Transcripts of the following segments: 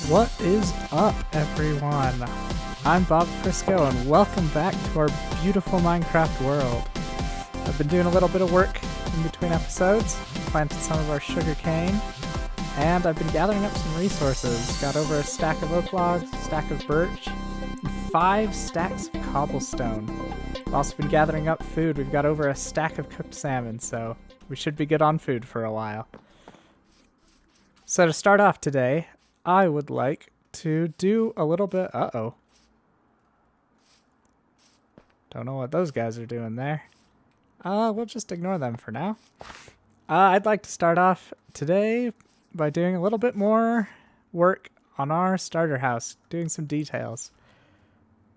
What is up, everyone? I'm Bob Frisco, and welcome back to our beautiful Minecraft world. I've been doing a little bit of work in between episodes, planted some of our sugar cane, and I've been gathering up some resources. Got over a stack of oak logs, a stack of birch, and 5 stacks of cobblestone. I've also been gathering up food. We've got over a stack of cooked salmon, so we should be good on food for a while. So to start off today, I would like to do a little bit... Uh-oh. Don't know what those guys are doing there. We'll just ignore them for now. I'd like to start off today by doing a little bit more work on our starter house, doing some details.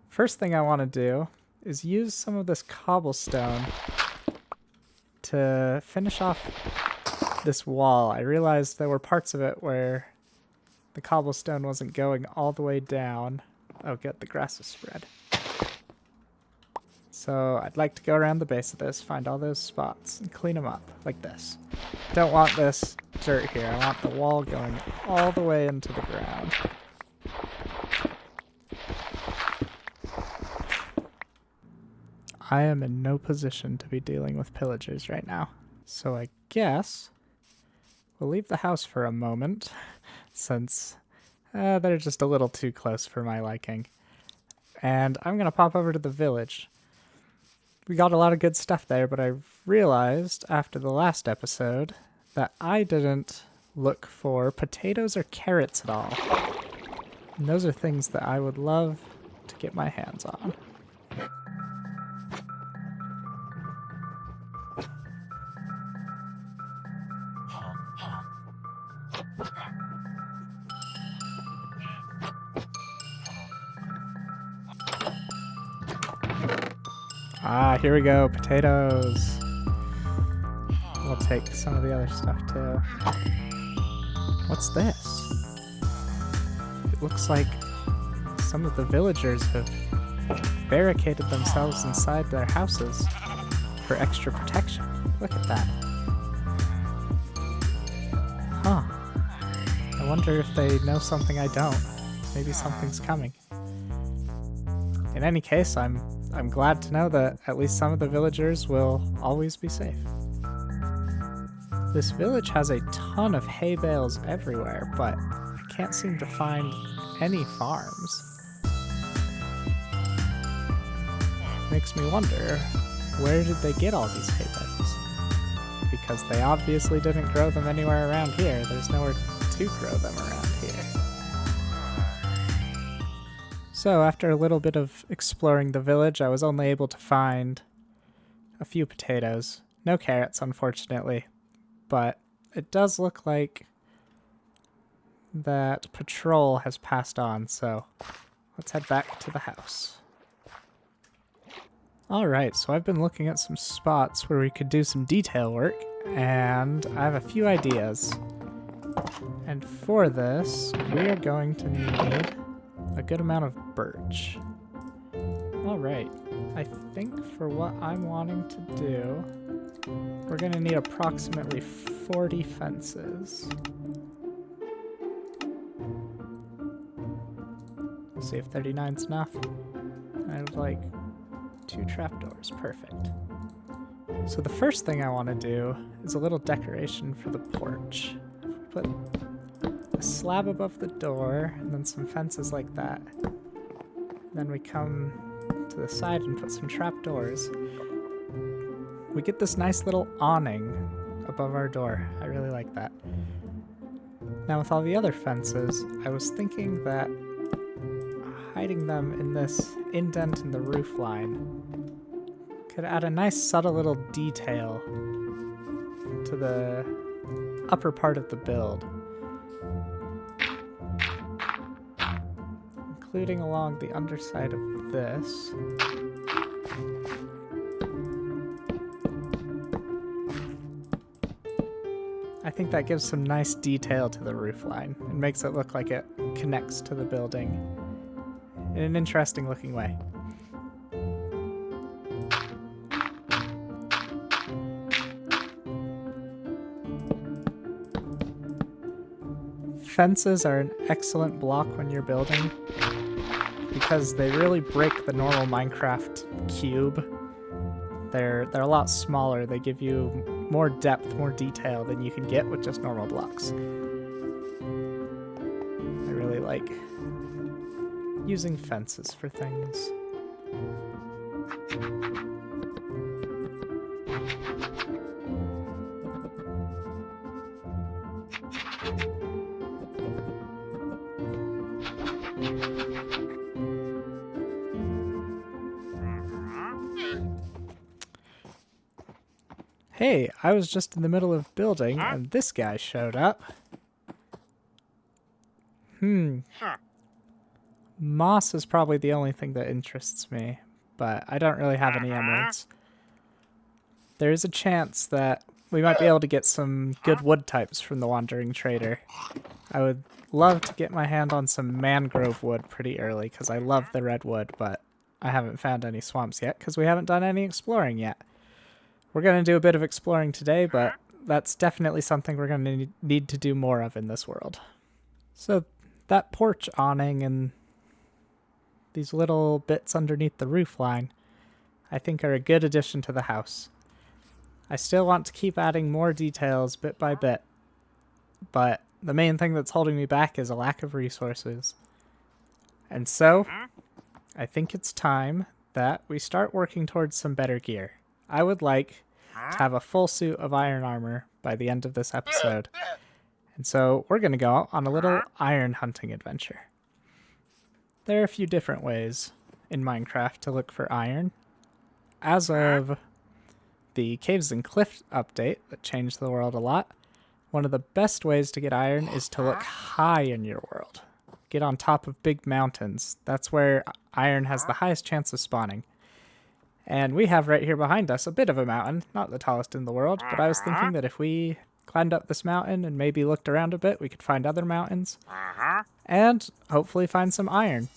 First thing I want to do is use some of this cobblestone to finish off this wall. I realized there were parts of it where the cobblestone wasn't going all the way down. Oh, good, the grass is spread. So I'd like to go around the base of this, find all those spots, and clean them up, like this. Don't want this dirt here. I want the wall going all the way into the ground. I am in no position to be dealing with pillagers right now. So I guess we'll leave the house for a moment, since they're just a little too close for my liking. And I'm going to pop over to the village. We got a lot of good stuff there, but I realized after the last episode that I didn't look for potatoes or carrots at all. And those are things that I would love to get my hands on. Ah, here we go, potatoes. We'll take some of the other stuff too. What's this? It looks like some of the villagers have barricaded themselves inside their houses for extra protection. Look at that. Huh. I wonder if they know something I don't. Maybe something's coming. In any case, I'm glad to know that at least some of the villagers will always be safe. This village has a ton of hay bales everywhere, but I can't seem to find any farms. Makes me wonder, where did they get all these hay bales? Because they obviously didn't grow them anywhere around here. There's nowhere to grow them around here. So after a little bit of exploring the village, I was only able to find a few potatoes. No carrots, unfortunately. But it does look like that patrol has passed on, so let's head back to the house. Alright, so I've been looking at some spots where we could do some detail work, and I have a few ideas. And for this, we are going to need a good amount of birch. Alright, I think for what I'm wanting to do, we're going to need approximately 40 fences. We'll see if 39's enough. I have like 2 trapdoors, perfect. So the first thing I want to do is a little decoration for the porch. Put a slab above the door, and then some fences like that. Then we come to the side and put some trapdoors. We get this nice little awning above our door. I really like that. Now with all the other fences, I was thinking that hiding them in this indent in the roof line could add a nice subtle little detail to the upper part of the build, including along the underside of this. I think that gives some nice detail to the roofline and makes it look like it connects to the building in an interesting looking way. fences are an excellent block when you're building because they really break the normal Minecraft cube. They're a lot smaller. They give you more depth, more detail than you can get with just normal blocks. I really like using fences for things. Hey, I was just in the middle of building and this guy showed up. Moss is probably the only thing that interests me, but I don't really have any emeralds. There is a chance that we might be able to get some good wood types from the Wandering Trader. I would love to get my hand on some mangrove wood pretty early because I love the redwood, but I haven't found any swamps yet because we haven't done any exploring yet. We're going to do a bit of exploring today, but that's definitely something we're going to need to do more of in this world. So that porch awning and these little bits underneath the roof line, I think are a good addition to the house. I still want to keep adding more details bit by bit, but the main thing that's holding me back is a lack of resources. And so, I think it's time that we start working towards some better gear. I would like to have a full suit of iron armor by the end of this episode. And so we're going to go on a little iron hunting adventure. There are a few different ways in Minecraft to look for iron. As of the Caves and Cliffs update that changed the world a lot, one of the best ways to get iron is to look high in your world. Get on top of big mountains. That's where iron has the highest chance of spawning. And we have right here behind us a bit of a mountain, not the tallest in the world, but I was thinking that if we climbed up this mountain and maybe looked around a bit, we could find other mountains and hopefully find some iron.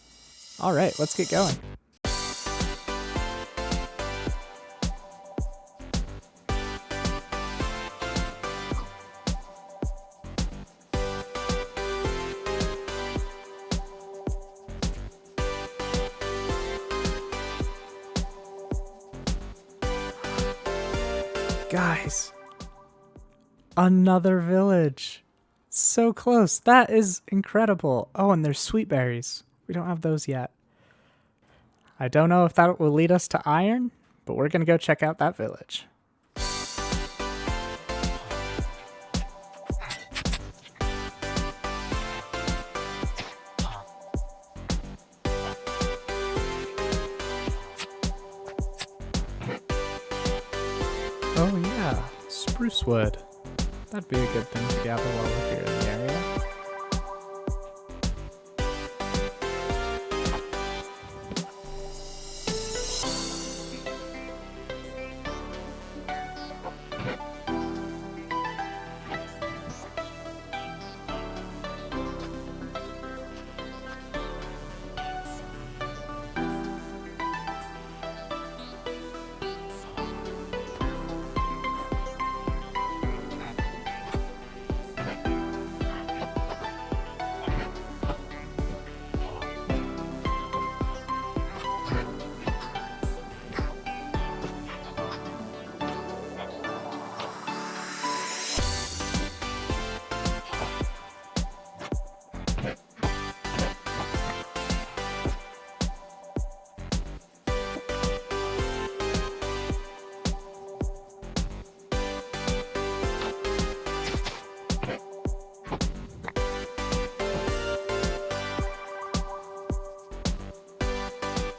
All right, let's get going. Guys, another village. So close. That is incredible. Oh, and there's sweet berries. We don't have those yet. I don't know if that will lead us to iron, but we're going to go check out that village. Oh yeah, spruce wood. That'd be a good thing to gather while we're here in the area.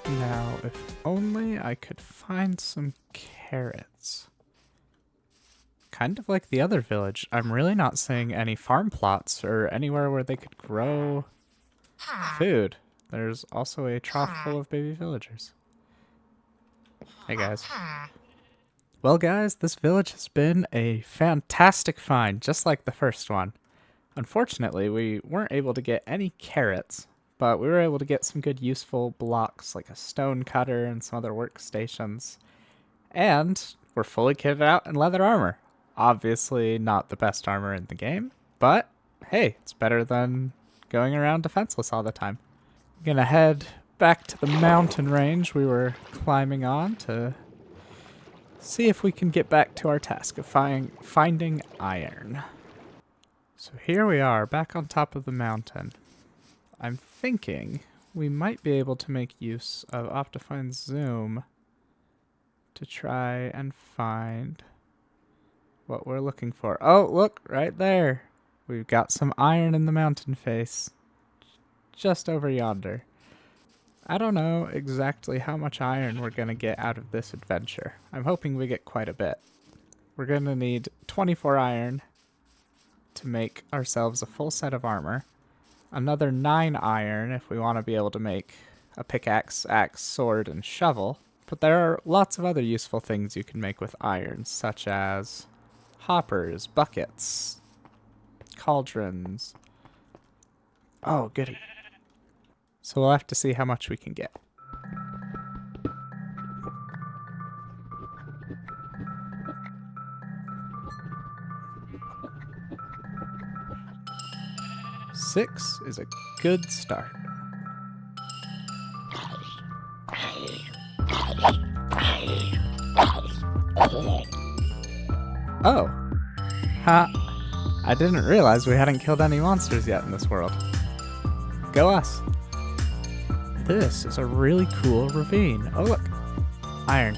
Now, if only I could find some carrots. Kind of like the other village, I'm really not seeing any farm plots or anywhere where they could grow food. There's also a trough full of baby villagers. Hey guys. Well guys, this village has been a fantastic find, just like the first one. Unfortunately, we weren't able to get any carrots, but we were able to get some good useful blocks like a stone cutter and some other workstations. And we're fully kitted out in leather armor. Obviously not the best armor in the game, but hey, it's better than going around defenseless all the time. I'm gonna head back to the mountain range we were climbing on to see if we can get back to our task of finding iron. So here we are, back on top of the mountain. I'm thinking we might be able to make use of Optifine's zoom to try and find what we're looking for. Oh, look, right there. We've got some iron in the mountain face. Just over yonder. I don't know exactly how much iron we're going to get out of this adventure. I'm hoping we get quite a bit. We're going to need 24 iron to make ourselves a full set of armor. Another 9 iron if we want to be able to make a pickaxe, axe, sword, and shovel. But there are lots of other useful things you can make with iron, such as hoppers, buckets, cauldrons. Oh, goody. So we'll have to see how much we can get. Six is a good start. Oh. Ha. I didn't realize we hadn't killed any monsters yet in this world. Go us. This is a really cool ravine. Oh, look. Iron.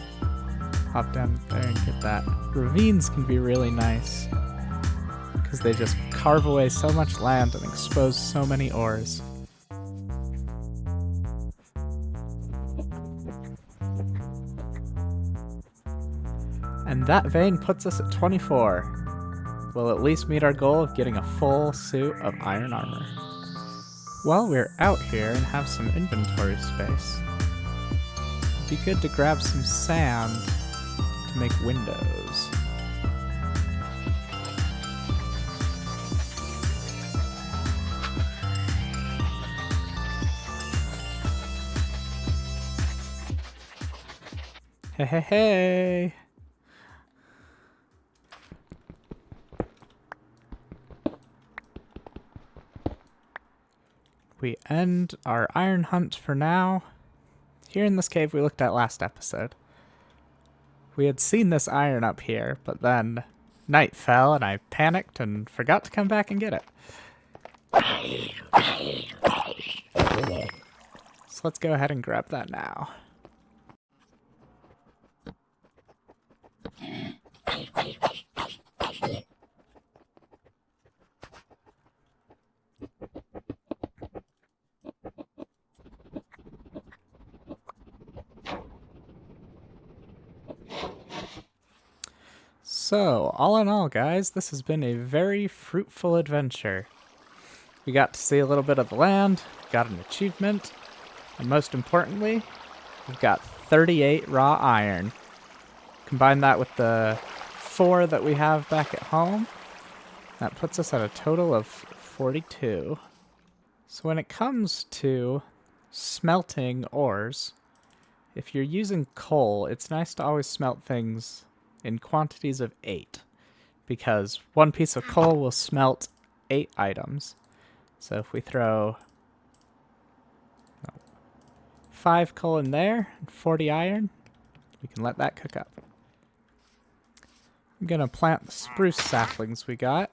Hop down there and get that. Ravines can be really nice because they just carve away so much land and expose so many ores. And that vein puts us at 24. We'll at least meet our goal of getting a full suit of iron armor. While we're out here and have some inventory space, it'd be good to grab some sand to make windows. Hey, hey, hey! We end our iron hunt for now. Here in this cave we looked at last episode. We had seen this iron up here, but then night fell and I panicked and forgot to come back and get it. So let's go ahead and grab that now. So, all in all, guys, this has been a very fruitful adventure. We got to see a little bit of the land, got an achievement, and most importantly, we've got 38 raw iron. Combine that with the 4 that we have back at home, that puts us at a total of 42. So when it comes to smelting ores, if you're using coal, it's nice to always smelt things in quantities of 8, because 1 piece of coal will smelt 8 items. So if we throw 5 coal in there and 40 iron, we can let that cook up. I'm gonna plant the spruce saplings we got,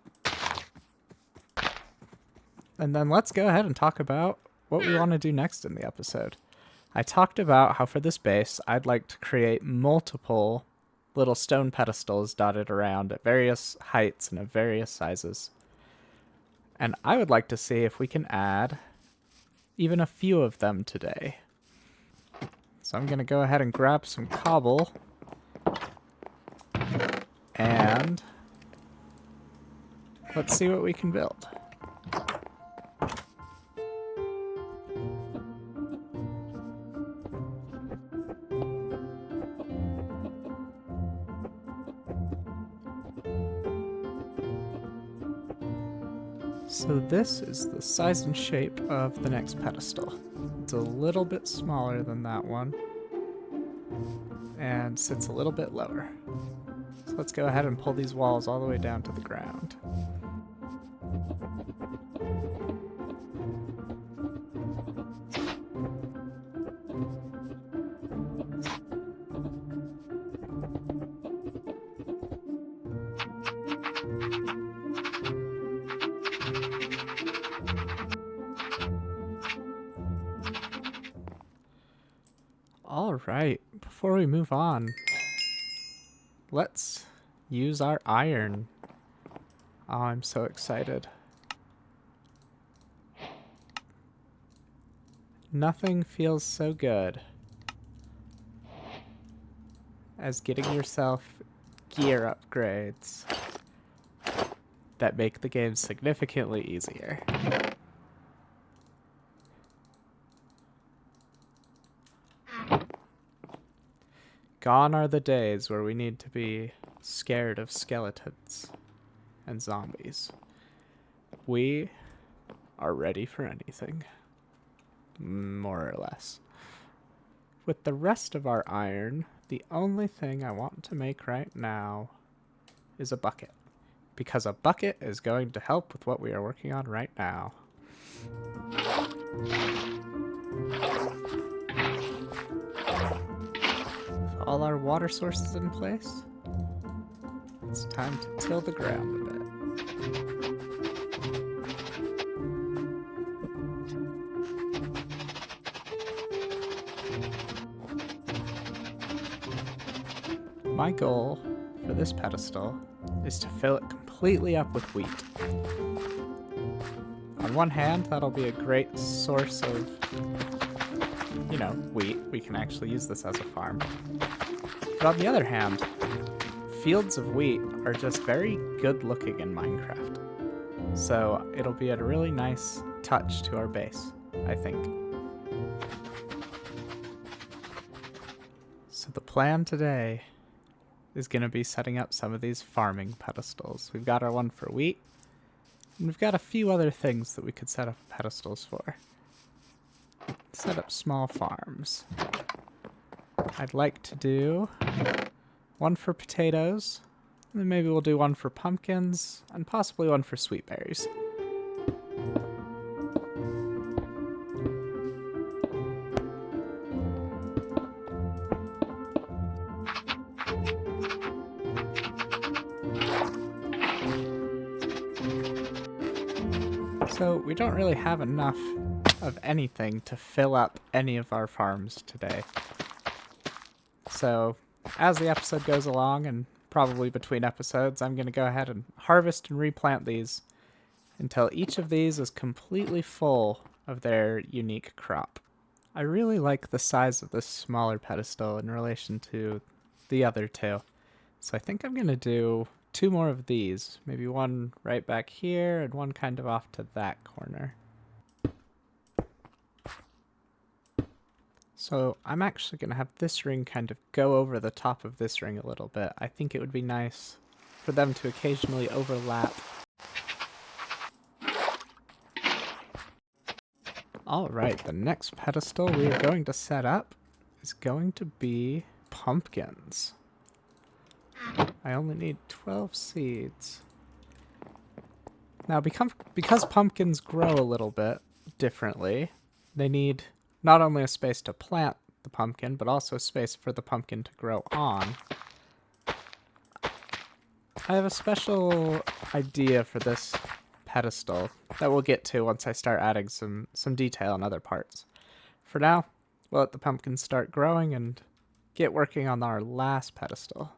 and then let's go ahead and talk about what we want to do next in the episode. I talked about how for this base I'd like to create multiple little stone pedestals dotted around at various heights and of various sizes. And I would like to see if we can add even a few of them today. So I'm going to go ahead and grab some cobble and let's see what we can build. So this is the size and shape of the next pedestal. It's a little bit smaller than that one and sits a little bit lower. So let's go ahead and pull these walls all the way down to the ground. Alright, before we move on, let's use our iron. Oh, I'm so excited. Nothing feels so good as getting yourself gear upgrades that make the game significantly easier. Gone are the days where we need to be scared of skeletons and zombies. We are ready for anything, more or less. With the rest of our iron, the only thing I want to make right now is a bucket, because a bucket is going to help with what we are working on right now. With all our water sources in place, it's time to till the ground a bit. My goal for this pedestal is to fill it completely up with wheat. On one hand, that'll be a great source of, you know, wheat. We can actually use this as a farm. But on the other hand, fields of wheat are just very good looking in Minecraft. So it'll be a really nice touch to our base, I think. So the plan today is going to be setting up some of these farming pedestals. We've got our one for wheat, and we've got a few other things that we could set up pedestals for. Set up small farms. I'd like to do one for potatoes, and then maybe we'll do one for pumpkins, and possibly one for sweet berries. So we don't really have enough of anything to fill up any of our farms today. So as the episode goes along, and probably between episodes, I'm going to go ahead and harvest and replant these until each of these is completely full of their unique crop. I really like the size of this smaller pedestal in relation to the other two. So I think I'm going to do 2 more of these, maybe one right back here and one kind of off to that corner. So I'm actually going to have this ring kind of go over the top of this ring a little bit. I think it would be nice for them to occasionally overlap. Alright, the next pedestal we are going to set up is going to be pumpkins. I only need 12 seeds. Now, because pumpkins grow a little bit differently, they need not only a space to plant the pumpkin, but also a space for the pumpkin to grow on. I have a special idea for this pedestal that we'll get to once I start adding some detail on other parts. For now, we'll let the pumpkins start growing and get working on our last pedestal.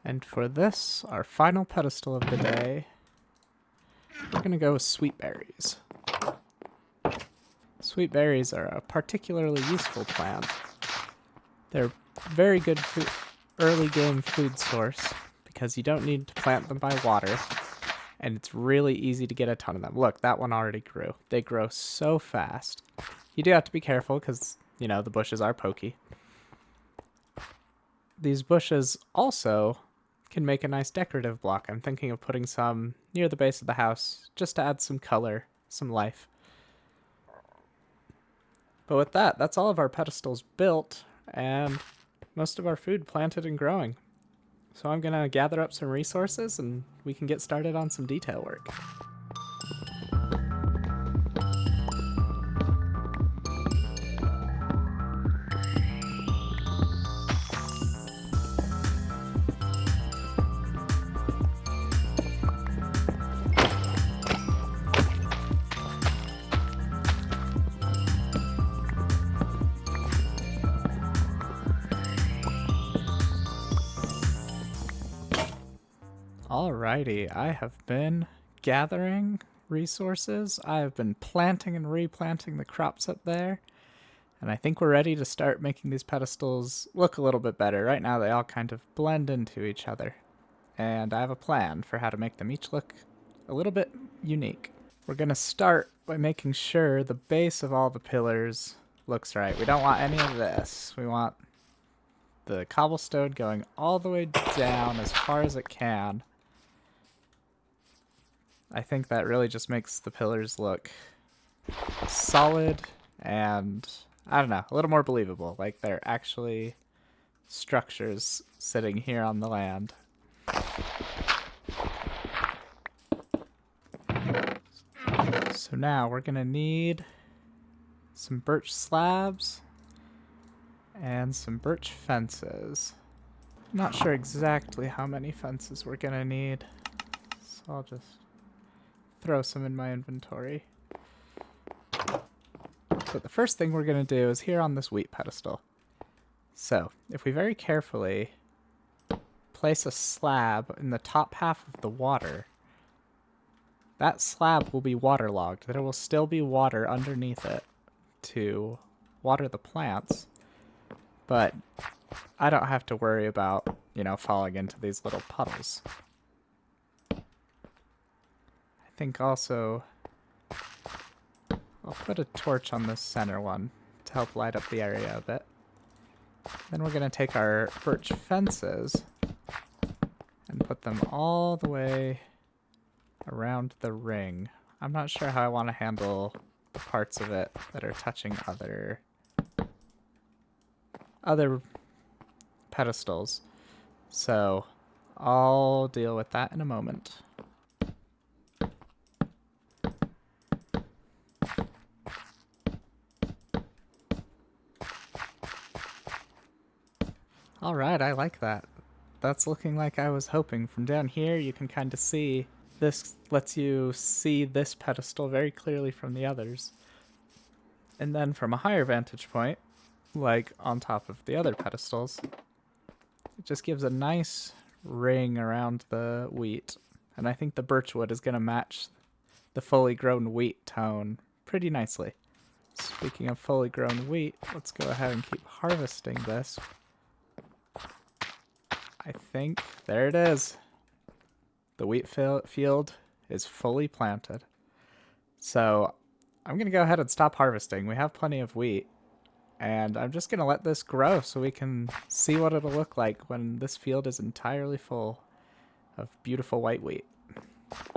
And for this, our final pedestal of the day, we're going to go with sweet berries. Sweet berries are a particularly useful plant. They're very good early game food source because you don't need to plant them by water, and it's really easy to get a ton of them. Look, that one already grew. They grow so fast. You do have to be careful because, you know, the bushes are pokey. These bushes also can make a nice decorative block. I'm thinking of putting some near the base of the house just to add some color, some life. But with that, that's all of our pedestals built and most of our food planted and growing. So I'm going to gather up some resources and we can get started on some detail work. Alrighty, I have been gathering resources. I have been planting and replanting the crops up there. And I think we're ready to start making these pedestals look a little bit better. Right now they all kind of blend into each other. And I have a plan for how to make them each look a little bit unique. We're going to start by making sure the base of all the pillars looks right. We don't want any of this. We want the cobblestone going all the way down as far as it can. I think that really just makes the pillars look solid and, I don't know, a little more believable. Like they're actually structures sitting here on the land. So now we're going to need some birch slabs and some birch fences. I'm not sure exactly how many fences we're going to need, so I'll just throw some in my inventory. But the first thing we're going to do is here on this wheat pedestal. So if we very carefully place a slab in the top half of the water, that slab will be waterlogged. There will still be water underneath it to water the plants, but I don't have to worry about, falling into these little puddles. I think also I'll put a torch on this center one to help light up the area a bit. Then we're going to take our birch fences and put them all the way around the ring. I'm not sure how I want to handle the parts of it that are touching other pedestals. So I'll deal with that in a moment. Alright, I like that. That's looking like I was hoping. From down here you can kind of see, this lets you see this pedestal very clearly from the others. And then from a higher vantage point, like on top of the other pedestals, it just gives a nice ring around the wheat. And I think the birch wood is going to match the fully grown wheat tone pretty nicely. Speaking of fully grown wheat, let's go ahead and keep harvesting this. I think, there it is. The wheat field is fully planted. So I'm going to go ahead and stop harvesting. We have plenty of wheat. And I'm just going to let this grow so we can see what it'll look like when this field is entirely full of beautiful white wheat.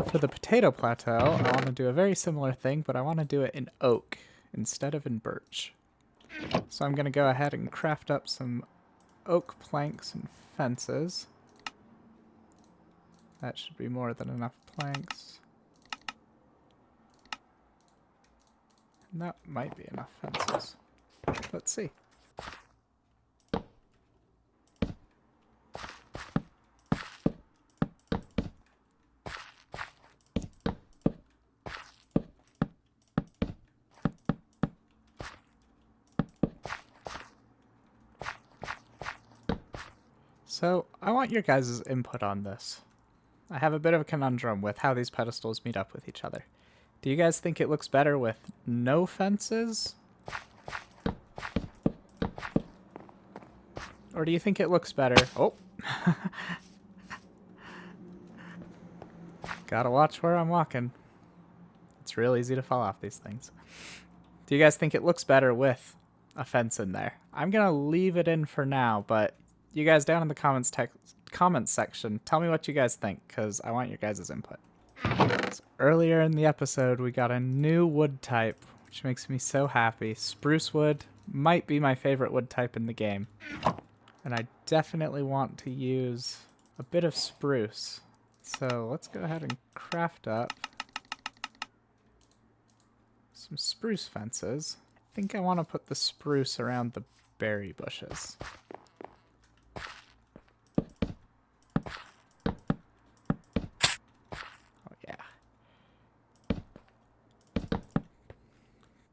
For the potato plateau, I want to do a very similar thing, but I want to do it in oak instead of in birch. So I'm going to go ahead and craft up some oak planks and fences. That should be more than enough planks. And that might be enough fences. Let's see. So, I want your guys' input on this. I have a bit of a conundrum with how these pedestals meet up with each other. Do you guys think it looks better with no fences? Or do you think it looks better? Oh! Gotta watch where I'm walking. It's real easy to fall off these things. Do you guys think it looks better with a fence in there? I'm gonna leave it in for now, but you guys down in the comments section, tell me what you guys think, because I want your guys' input. So earlier in the episode, we got a new wood type, which makes me so happy. Spruce wood might be my favorite wood type in the game. And I definitely want to use a bit of spruce. So let's go ahead and craft up some spruce fences. I think I want to put the spruce around the berry bushes.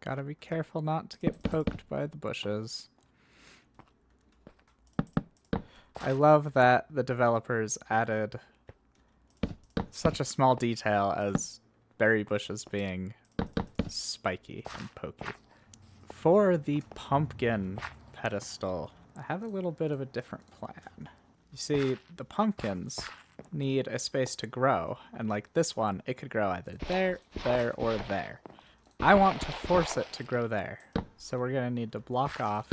Gotta be careful not to get poked by the bushes. I love that the developers added such a small detail as berry bushes being spiky and pokey. For the pumpkin pedestal, I have a little bit of a different plan. You see, the pumpkins need a space to grow, and like this one, it could grow either there, there, or there. I want to force it to grow there, so we're going to need to block off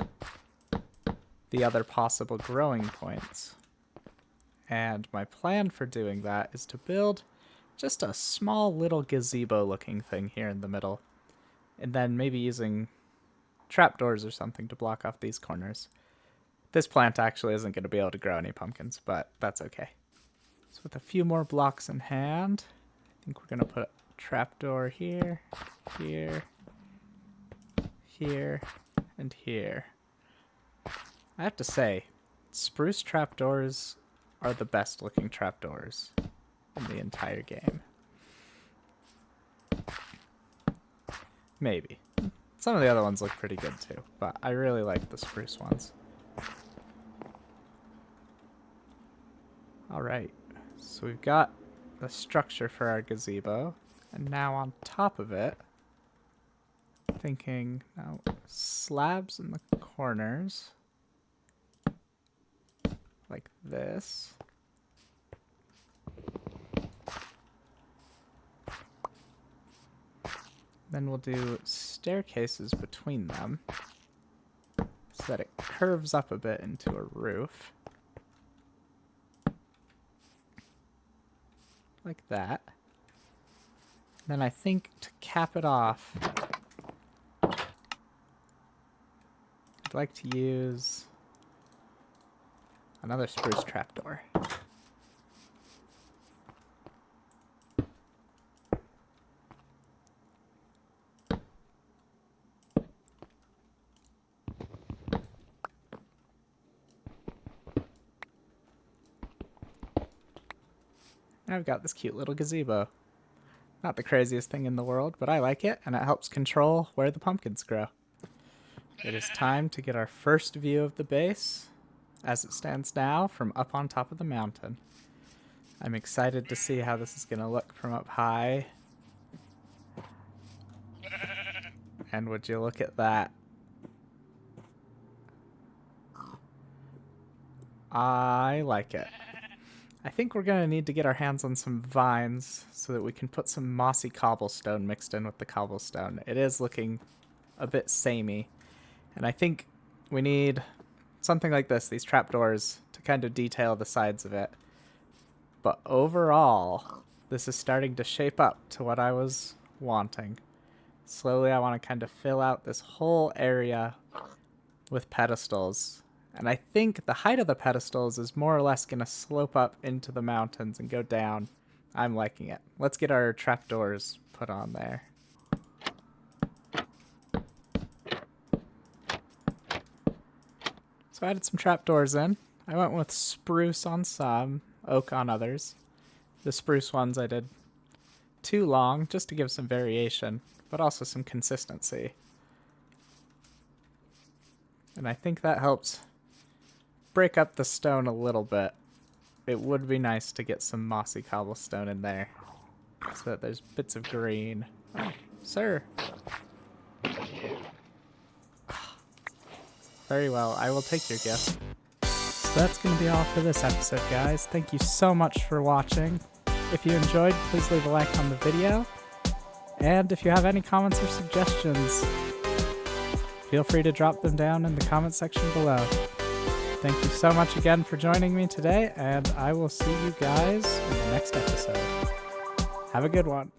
the other possible growing points. And my plan for doing that is to build just a small little gazebo looking thing here in the middle, and then maybe using trapdoors or something to block off these corners. This plant actually isn't going to be able to grow any pumpkins, but that's okay. So with a few more blocks in hand, I think we're going to put a trapdoor here, here, here, and here. I have to say, spruce trapdoors are the best looking trapdoors in the entire game. Maybe. Some of the other ones look pretty good too, but I really like the spruce ones. Alright, so we've got the structure for our gazebo, and now on top of it, thinking now slabs in the corners, like this. Then we'll do staircases between them so that it curves up a bit into a roof. Like that. Then I think to cap it off, I'd like to use another spruce trapdoor. And I've got this cute little gazebo. Not the craziest thing in the world, but I like it, and it helps control where the pumpkins grow. It is time to get our first view of the base, as it stands now, from up on top of the mountain. I'm excited to see how this is going to look from up high. And would you look at that? I like it. I think we're going to need to get our hands on some vines so that we can put some mossy cobblestone mixed in with the cobblestone. It is looking a bit samey, and I think we need something like this, these trapdoors, to kind of detail the sides of it. But overall, this is starting to shape up to what I was wanting. Slowly, I want to kind of fill out this whole area with pedestals. And I think the height of the pedestals is more or less going to slope up into the mountains and go down. I'm liking it. Let's get our trapdoors put on there. So I added some trapdoors in. I went with spruce on some, oak on others. The spruce ones I did too long just to give some variation, but also some consistency. And I think that helps break up the stone a little bit. It would be nice to get some mossy cobblestone in there so that there's bits of green. Oh, sir. Very well, I will take your gift. So that's going to be all for this episode, guys. Thank you so much for watching. If you enjoyed, please leave a like on the video. And if you have any comments or suggestions, feel free to drop them down in the comment section below. Thank you so much again for joining me today, and I will see you guys in the next episode. Have a good one.